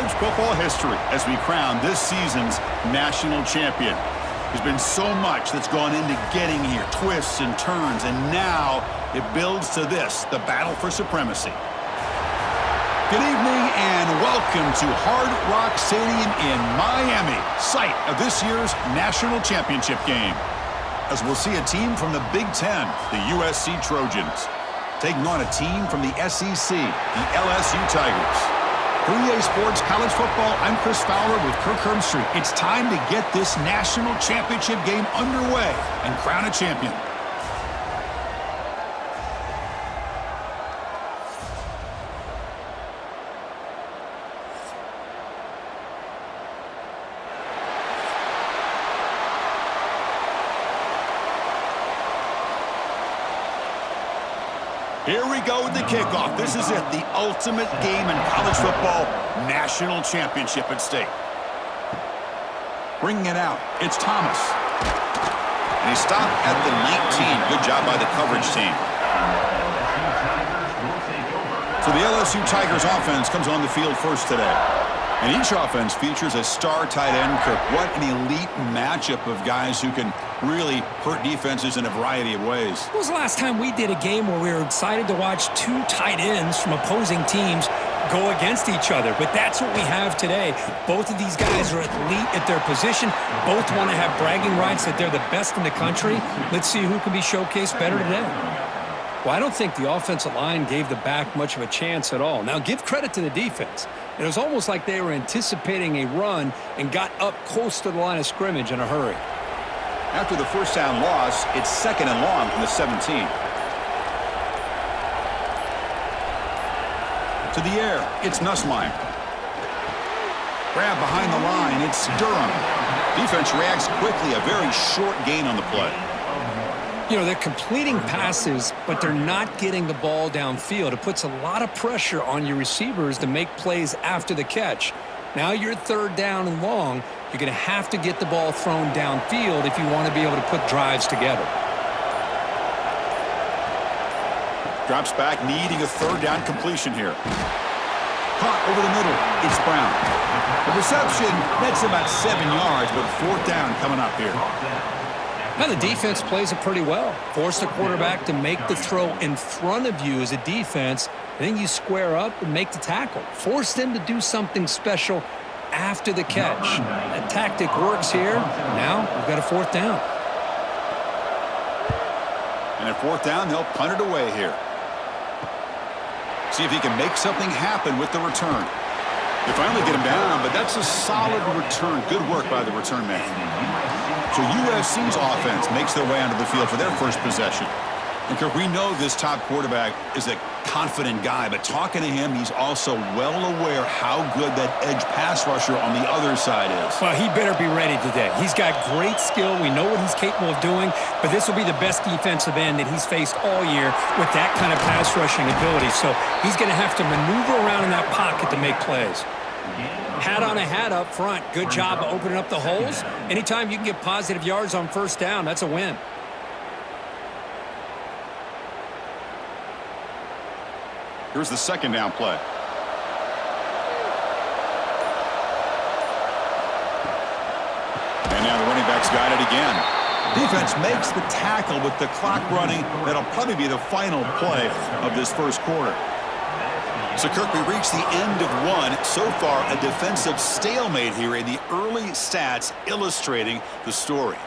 Football history as we crown this season's national champion. There's been so much that's gone into getting here, twists and turns, and now it builds to this, the battle for supremacy. Good evening and welcome to Hard Rock Stadium in Miami, site of this year's national championship game. As we'll see a team from the Big Ten, the USC Trojans, taking on a team from the SEC, the LSU Tigers. For EA Sports College Football, I'm Chris Fowler with Kirk Herbstreit. It's time to get this national championship game underway and crown a champion. Here we go with the kickoff. This is it, the ultimate game in college football, national championship at stake. Bringing it out, it's Thomas. And he stopped at the 19. Good job by the coverage team. So the LSU Tigers offense comes on the field first today. And each offense features a star tight end, Kirk. What an elite matchup of guys who can really hurt defenses in a variety of ways. When was the last time we did a game where we were excited to watch two tight ends from opposing teams go against each other? But that's what we have today. Both of these guys are elite at their position. Both want to have bragging rights that they're the best in the country. Let's see who can be showcased better today. Well, I don't think the offensive line gave the back much of a chance at all. Now, give credit to the defense. It was almost like they were anticipating a run and got up close to the line of scrimmage in a hurry. After the first down loss, it's 2nd and long from the 17. To the air, it's Nussmeier. Grab behind the line, it's Durham. Defense reacts quickly, a very short gain on the play. You know, they're completing passes, but they're not getting the ball downfield. It puts a lot of pressure on your receivers to make plays after the catch. Now you're 3rd down and long. You're going to have to get the ball thrown downfield if you want to be able to put drives together. Drops back, needing a 3rd down completion here. Caught over the middle, it's Brown. The reception, that's about 7 yards, but 4th down coming up here. Now the defense plays it pretty well. Force the quarterback to make the throw in front of you as a defense. Then you square up and make the tackle. Force them to do something special after the catch. That tactic works here. Now we've got a 4th down. And at 4th down, they'll punt it away here. See if he can make something happen with the return. They finally get him down, but that's a solid return. Good work by the return man. So USC's offense makes their way onto the field for their first possession. And Kirk, we know this top quarterback is a confident guy, but talking to him, he's also well aware how good that edge pass rusher on the other side is. Well, he better be ready today. He's got great skill. We know what he's capable of doing, but this will be the best defensive end that he's faced all year with that kind of pass rushing ability. So he's going to have to maneuver around in that pocket to make plays. Hat on a hat up front. Good job of opening up the holes. Anytime you can get positive yards on 1st down, that's a win. Here's the 2nd down play. And now the running back's got it again. Defense makes the tackle with the clock running. That'll probably be the final play of this first quarter. So, Kirk, we reached the end of one. So far, a defensive stalemate here in the early stats illustrating the story.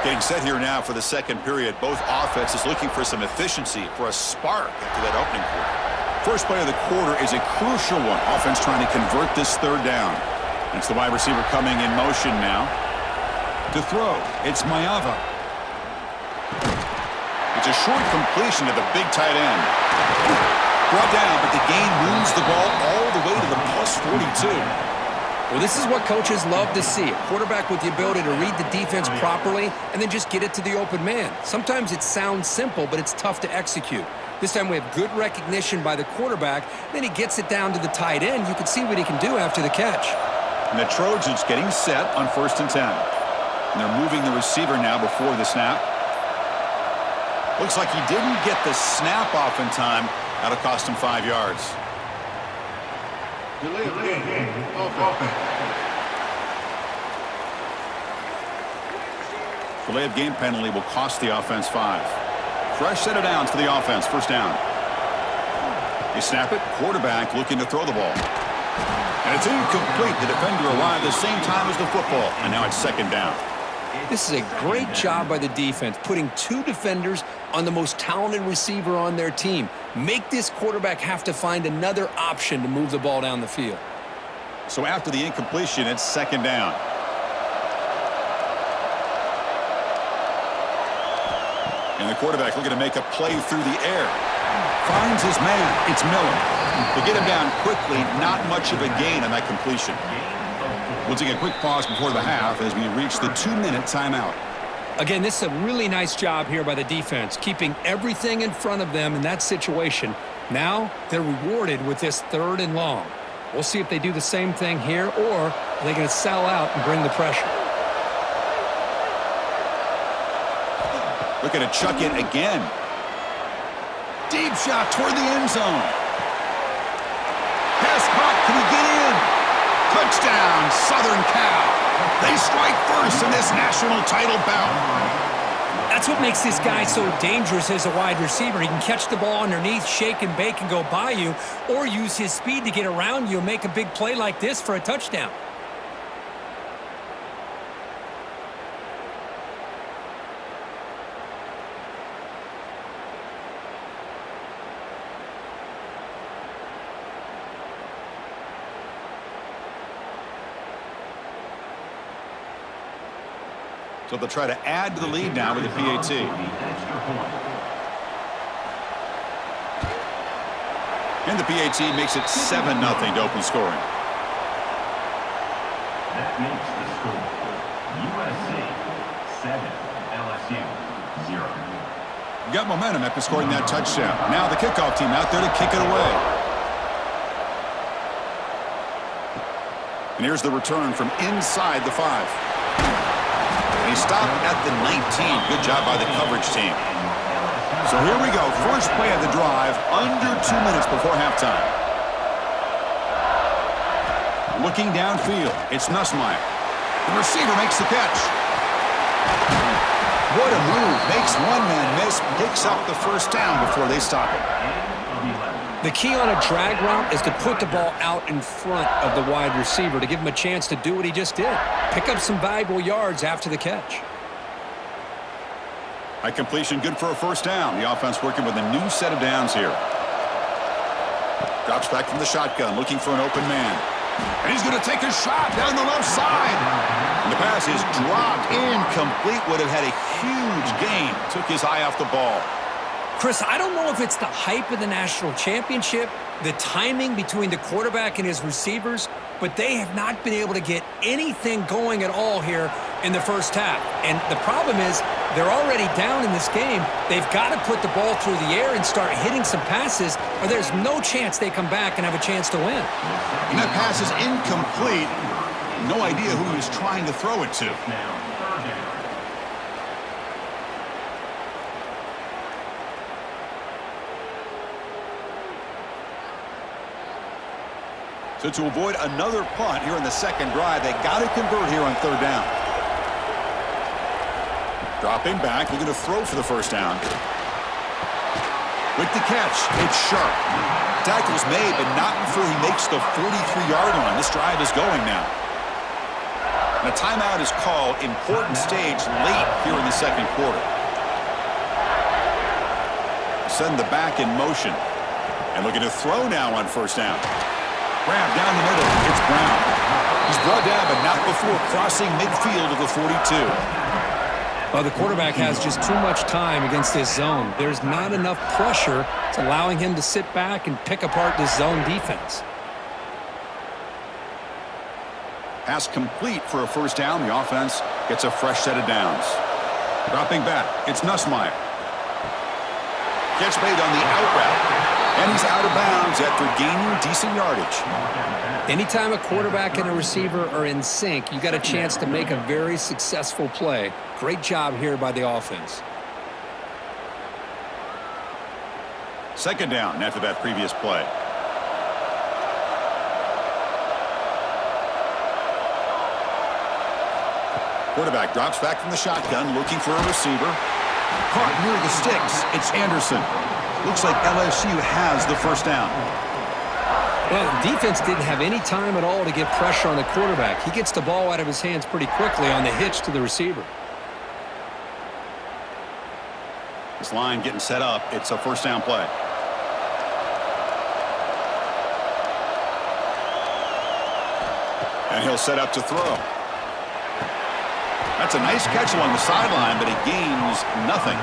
Getting set here now for the 2nd period. Both offenses looking for some efficiency, for a spark after that opening quarter. First play of the quarter is a crucial one. Offense trying to convert this 3rd down. It's the wide receiver coming in motion now. To throw, it's Maeva. It's a short completion to the big tight end. Brought down, but the gain moves the ball all the way to the plus 42. Well, this is what coaches love to see. A quarterback with the ability to read the defense properly and then just get it to the open man. Sometimes it sounds simple, but it's tough to execute. This time we have good recognition by the quarterback. Then he gets it down to the tight end. You can see what he can do after the catch. And the Trojans getting set on 1st and 10. And they're moving the receiver now before the snap. Looks like he didn't get the snap off in time. That'll cost him 5 yards. Delay of game. Offense. Delay of game penalty will cost the offense 5. Fresh set of downs for the offense. First down. They snap it. Quarterback looking to throw the ball. And it's incomplete. The defender arrived the same time as the football. And now it's second down. This is a great job by the defense, putting 2 defenders on the most talented receiver on their team. Make this quarterback have to find another option to move the ball down the field. So after the incompletion, it's second down. And the quarterback looking to make a play through the air. Finds his man. It's Miller. To get him down quickly, not much of a gain on that completion. We'll take a quick pause before the half as we reach the 2-minute timeout. Again, this is a really nice job here by the defense, keeping everything in front of them in that situation. Now they're rewarded with this 3rd and long. We'll see if they do the same thing here, or are they going to sell out and bring the pressure? Looking to chuck it again. Deep shot toward the end zone. Pass caught. Can he get in? Touchdown, Southern Cal. They strike first in this national title bout. That's what makes this guy so dangerous as a wide receiver. He can catch the ball underneath, shake and bake, and go by you, or use his speed to get around you and make a big play like this for a touchdown. So they'll try to add to the lead now with the PAT. And the PAT makes it 7-0 to open scoring. That makes the score USC 7, LSU 0. Got momentum after scoring that touchdown. Now the kickoff team out there to kick it away. And here's the return from inside the 5. He stopped at the 19. Good job by the coverage team. So here we go. First play of the drive, under 2 minutes before halftime. Looking downfield, it's Nussmeier. The receiver makes the catch. What a move. Makes one man miss, picks up the first down before they stop it. The key on a drag route is to put the ball out in front of the wide receiver to give him a chance to do what he just did. Pick up some valuable yards after the catch. High completion, good for a first down. The offense working with a new set of downs here. Drops back from the shotgun, looking for an open man. And he's going to take a shot down the left side. And the pass is dropped incomplete. Would have had a huge gain. Took his eye off the ball. Chris, I don't know if it's the hype of the national championship, the timing between the quarterback and his receivers, but they have not been able to get anything going at all here in the first half. And the problem is they're already down in this game. They've got to put the ball through the air and start hitting some passes, or there's no chance they come back and have a chance to win. And that pass is incomplete. No idea who he was trying to throw it to. So to avoid another punt here in the second drive, they got to convert here on third down. Dropping back, looking to throw for the first down. With the catch, it's sharp. Tackle's made, but not before he makes the 43-yard line. This drive is going now. And a timeout is called. Important stage late here in the second quarter. Send the back in motion. And looking to throw now on first down. Grab down the middle. It's Brown. He's brought down, but not before crossing midfield of the 42. Well, the quarterback has just too much time against this zone. There's not enough pressure. It's allowing him to sit back and pick apart this zone defense. Pass complete for a first down. The offense gets a fresh set of downs. Dropping back. It's Nussmeier. Catch made on the out route. And he's out of bounds after gaining decent yardage. Anytime a quarterback and a receiver are in sync, you got a chance to make a very successful play. Great job here by the offense. Second down after that previous play. Quarterback drops back from the shotgun, looking for a receiver. Caught near the sticks. It's Anderson. Looks like LSU has the first down. Well, the defense didn't have any time at all to get pressure on the quarterback. He gets the ball out of his hands pretty quickly on the hitch to the receiver. This line getting set up. It's a first down play. And he'll set up to throw. That's a nice catch along the sideline, but he gains nothing.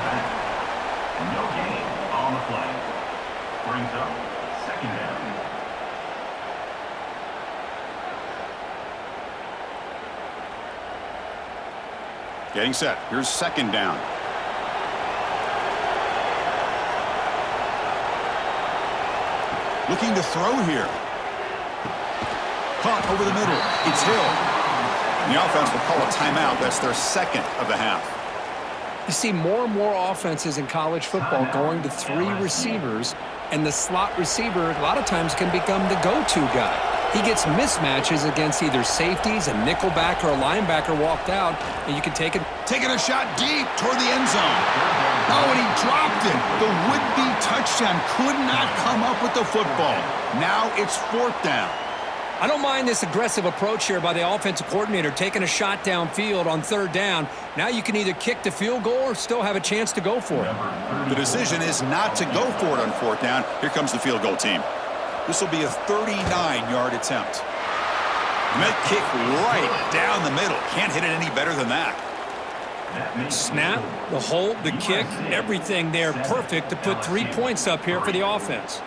No gain on the play. Brings up second down. Getting set. Here's second down. Looking to throw here. Caught over the middle. It's Hill. The offense will call a timeout. That's their second of the half. You see more and more offenses in college football going to 3 receivers, and the slot receiver a lot of times can become the go-to guy. He gets mismatches against either safeties, a nickelbacker, or a linebacker walked out, and you can take it. Taking a shot deep toward the end zone. Oh, and he dropped it. The would-be touchdown could not come up with the football. Now it's fourth down. I don't mind this aggressive approach here by the offensive coordinator, taking a shot downfield on third down. Now you can either kick the field goal or still have a chance to go for it. The decision is not to go for it on fourth down. Here comes the field goal team. This will be a 39-yard attempt. Met kick right down the middle. Can't hit it any better than that. Snap, the hold, the kick, everything there perfect to put 3 points up here for the offense.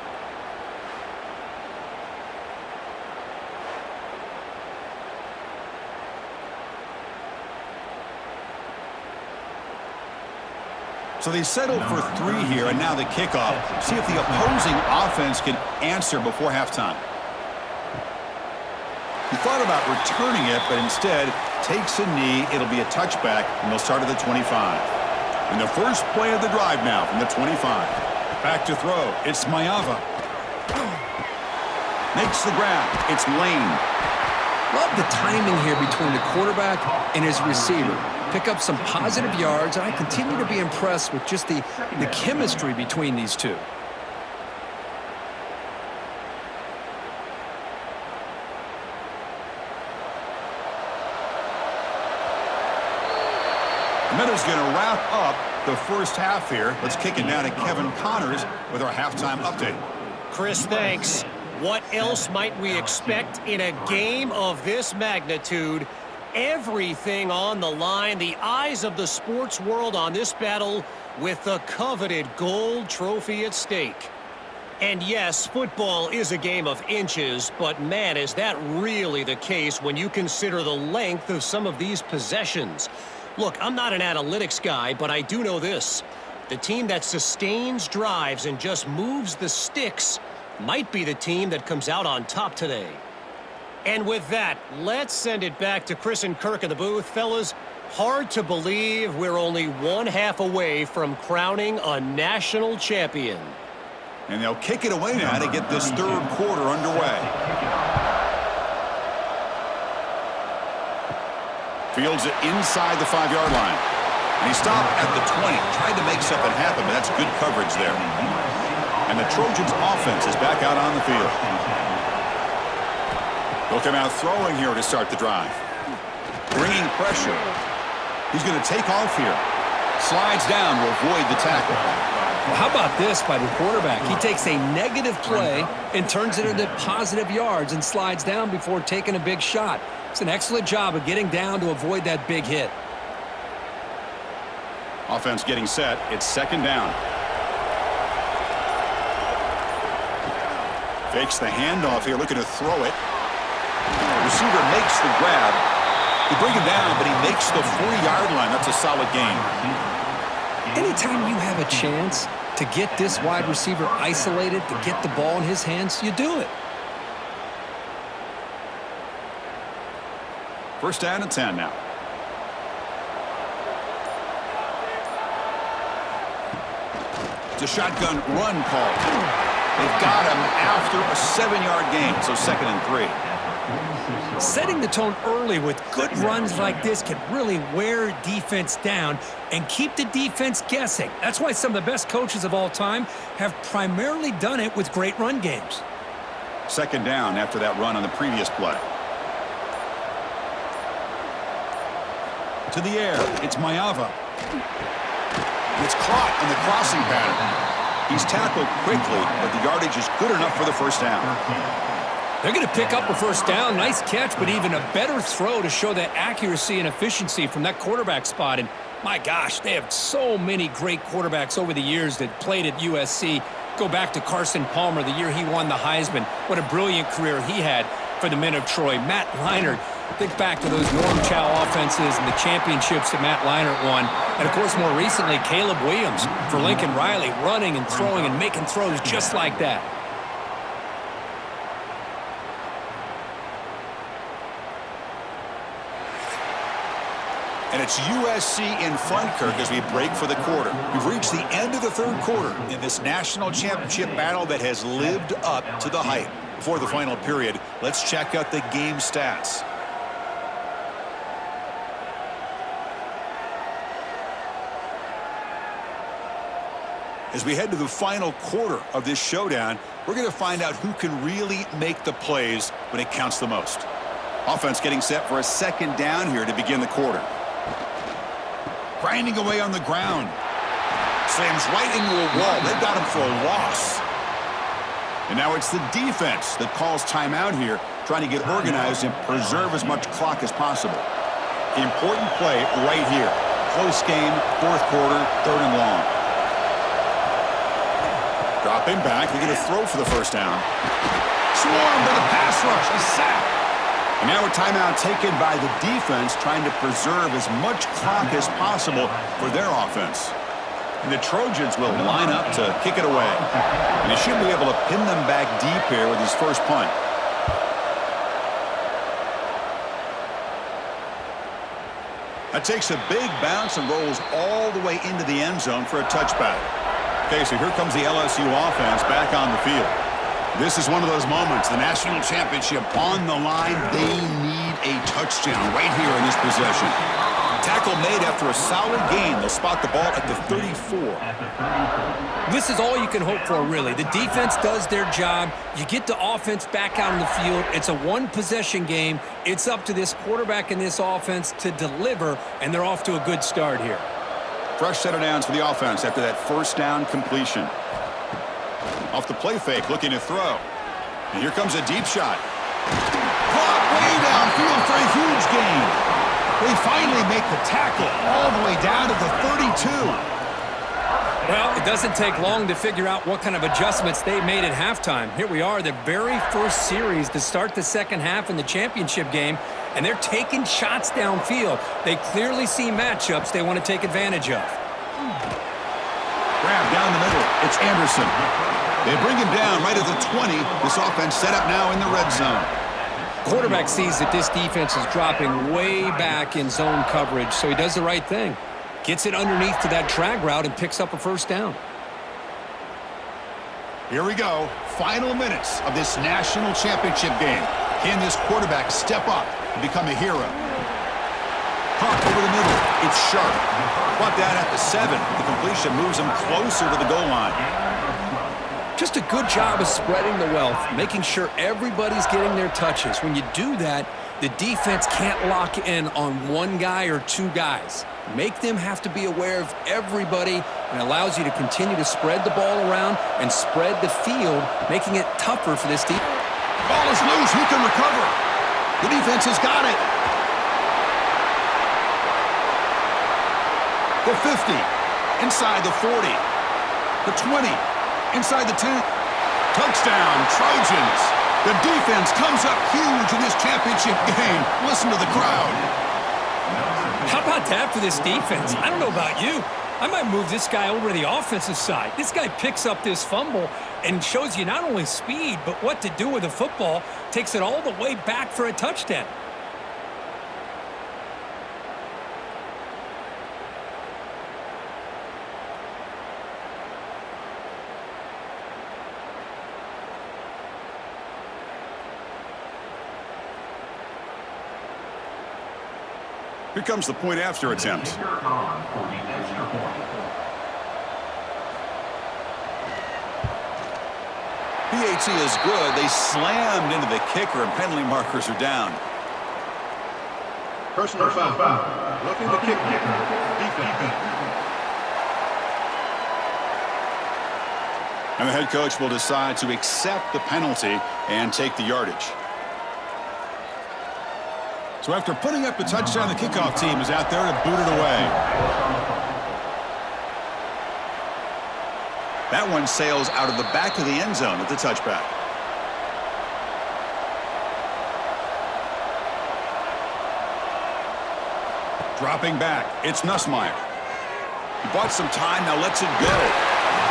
So they settled for 3 here, and now the kickoff. See if the opposing offense can answer before halftime. He thought about returning it, but instead takes a knee. It'll be a touchback, and they'll start at the 25. And the first play of the drive now from the 25. Back to throw. It's Mayava. Makes the grab. It's Lane. Love the timing here between the quarterback and his receiver. Pick up some positive yards, and I continue to be impressed with just the chemistry between these two. Meadows going to wrap up the first half here. Let's kick it down to Kevin Connors with our halftime update. Chris, thanks. What else might we expect in a game of this magnitude? Everything on the line, the eyes of the sports world on this battle with the coveted gold trophy at stake. And yes, football is a game of inches, but man, is that really the case when you consider the length of some of these possessions. Look, I'm not an analytics guy, but I do know this. The team that sustains drives and just moves the sticks might be the team that comes out on top today. And with that, let's send it back to Chris and Kirk in the booth. Fellas, hard to believe we're only 1/2 away from crowning a national champion. And they'll kick it away now to get this third quarter underway. Fields it inside the 5-yard line. And he stopped at the 20. Tried to make something happen, but that's good coverage there. And the Trojans' offense is back out on the field. They'll come out throwing here to start the drive. Bringing pressure. He's going to take off here. Slides down to avoid the tackle. Well, how about this by the quarterback? He takes a negative play and turns it into positive yards and slides down before taking a big shot. It's an excellent job of getting down to avoid that big hit. Offense getting set. It's second down. Fakes the handoff here, looking to throw it. Receiver makes the grab. They bring him down, but he makes the 40-yard line. That's a solid gain. Anytime you have a chance to get this wide receiver isolated, to get the ball in his hands, you do it. First down and 10 now. It's a shotgun run call. They've got him after a 7-yard gain, so 2nd and 3. Setting the tone early with good runs like this can really wear defense down and keep the defense guessing. That's why some of the best coaches of all time have primarily done it with great run games. 2nd down after that run on the previous play. To the air, it's Mayava. It's caught in the crossing pattern. He's tackled quickly, but the yardage is good enough for the first down. They're going to pick up a first down. Nice catch, but even a better throw to show that accuracy and efficiency from that quarterback spot. And my gosh, they have so many great quarterbacks over the years that played at USC. Go back to Carson Palmer, the year he won the Heisman. What a brilliant career he had for the men of Troy. Matt Leinart, think back to those Norm Chow offenses and the championships that Matt Leinart won. And, of course, more recently, Caleb Williams for Lincoln Riley, running and throwing and making throws just like that. And it's USC in front, Kirk, as we break for the quarter. We've reached the end of the 3rd quarter in this national championship battle that has lived up to the hype. Before the final period, let's check out the game stats. As we head to the final quarter of this showdown, we're going to find out who can really make the plays when it counts the most. Offense getting set for a 2nd down here to begin the quarter. Grinding away on the ground. Slams right into a wall. They've got him for a loss. And now it's the defense that calls timeout here, trying to get organized and preserve as much clock as possible. Important play right here. Close game, 4th quarter, 3rd and long. Drop him back. They're going to throw for the first down. Swarmed by the pass rush. A sack. And now a timeout taken by the defense, trying to preserve as much clock as possible for their offense. And the Trojans will line up to kick it away. And he should be able to pin them back deep here with his first punt. That takes a big bounce and rolls all the way into the end zone for a touchback. Okay, so here comes the LSU offense back on the field. This is one of those moments, the national championship on the line. They need a touchdown right here in this possession. Tackle made after a solid gain. They'll spot the ball at the 34. This is all you can hope for, really. The defense does their job. You get the offense back out on the field. It's a one-possession game. It's up to this quarterback and this offense to deliver, and they're off to a good start here. Fresh set of downs for the offense after that first down completion. Off the play fake, looking to throw. And here comes a deep shot. Caught way downfield for a huge gain. They finally make the tackle all the way down to the 32. Well, it doesn't take long to figure out what kind of adjustments they made at halftime. Here we are, the very first series to start the second half in the championship game, and they're taking shots downfield. They clearly see matchups they want to take advantage of. Grab down the middle. It's Anderson. They bring him down right at the 20. This offense set up now in the red zone. Quarterback sees that this defense is dropping way back in zone coverage, so he does the right thing. Gets it underneath to that drag route and picks up a first down. Here we go. Final minutes of this national championship game. Can this quarterback step up and become a hero? Caught over the middle. It's Sharp. Brought down at the 7. The completion moves him closer to the goal line. Just a good job of spreading the wealth, making sure everybody's getting their touches. When you do that, the defense can't lock in on one guy or two guys. Make them have to be aware of everybody, and allows you to continue to spread the ball around and spread the field, making it tougher for this team. Ball is loose. Who can recover? The defense has got it. The 50. Inside the 40. The 20. Inside the 10. Touchdown, Trojans. The defense comes up huge in this championship game. Listen to the crowd. How about that for this defense? I don't know about you. I might move this guy over to the offensive side. This guy picks up this fumble and shows you not only speed, but what to do with the football. Takes it all the way back for a touchdown. Here comes the point after attempt. Kicker on for the extra point. PAT is good. They slammed into the kicker, and penalty markers are down. Personal foul. Looking to kick. Defense. And the head coach will decide to accept the penalty and take the yardage. So after putting up the touchdown, the kickoff team is out there to boot it away. That one sails out of the back of the end zone at the touchback. Dropping back, it's Nussmeier. He bought some time, now lets it go.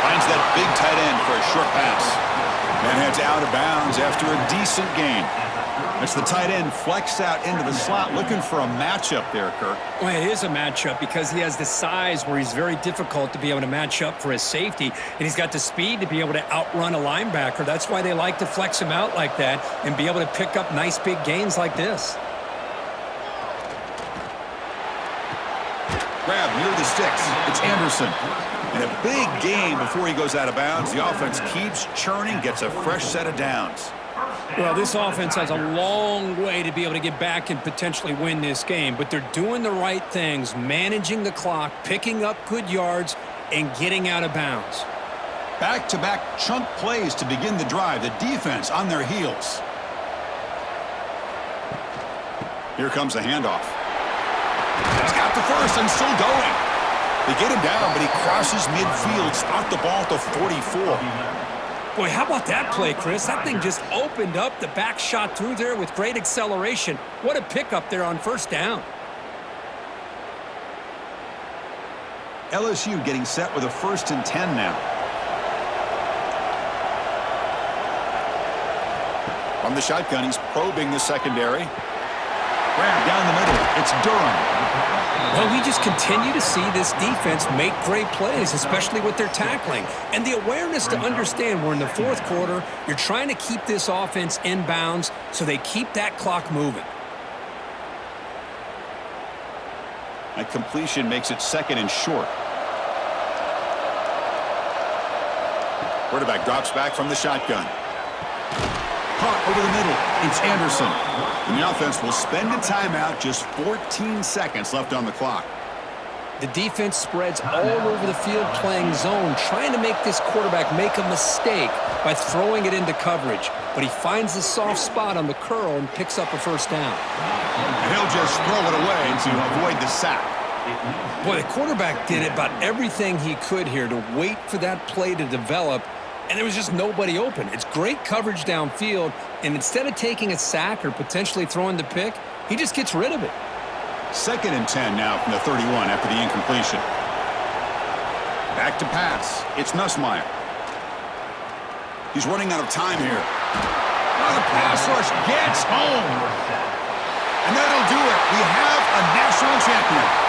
Finds that big tight end for a short pass. And heads out of bounds after a decent gain. It's the tight end flexed out into the slot, looking for a matchup there, Kirk. Well, it is a matchup because he has the size where he's very difficult to be able to match up for his safety, and he's got the speed to be able to outrun a linebacker. That's why they like to flex him out like that and be able to pick up nice big gains like this. Grab near the sticks. It's Anderson. And a big gain before he goes out of bounds. The offense keeps churning, gets a fresh set of downs. Well, this offense has a long way to be able to get back and potentially win this game, but they're doing the right things, managing the clock, picking up good yards, and getting out of bounds. Back-to-back chunk plays to begin the drive. The defense on their heels. Here comes the handoff. He's got the first and still going. They get him down, but he crosses midfield, spot the ball at the 44. Boy, how about that play, Chris? That thing just opened up, the back shot through there with great acceleration. What a pickup there on first down. LSU getting set with a 1st and 10 now. From the shotgun, he's probing the secondary. Grab down the middle. It's Durham. Well, we just continue to see this defense make great plays, especially with their tackling. And the awareness to understand we're in the 4th quarter, you're trying to keep this offense in bounds so they keep that clock moving. That completion makes it 2nd and short. Quarterback drops back from the shotgun. Caught over the middle. It's Anderson. And the offense will spend a timeout, just 14 seconds left on the clock. The defense spreads all over the field playing zone, trying to make this quarterback make a mistake by throwing it into coverage. But he finds the soft spot on the curl and picks up a first down. And he'll just throw it away to avoid the sack. Boy, the quarterback did about everything he could here to wait for that play to develop, and there was just nobody open. It's great coverage downfield, and instead of taking a sack or potentially throwing the pick, he just gets rid of it. 2nd and 10 now from the 31 after the incompletion. Back to pass. It's Nussmeier. He's running out of time here. Oh, the pass rush gets home. And that'll do it. We have a national champion.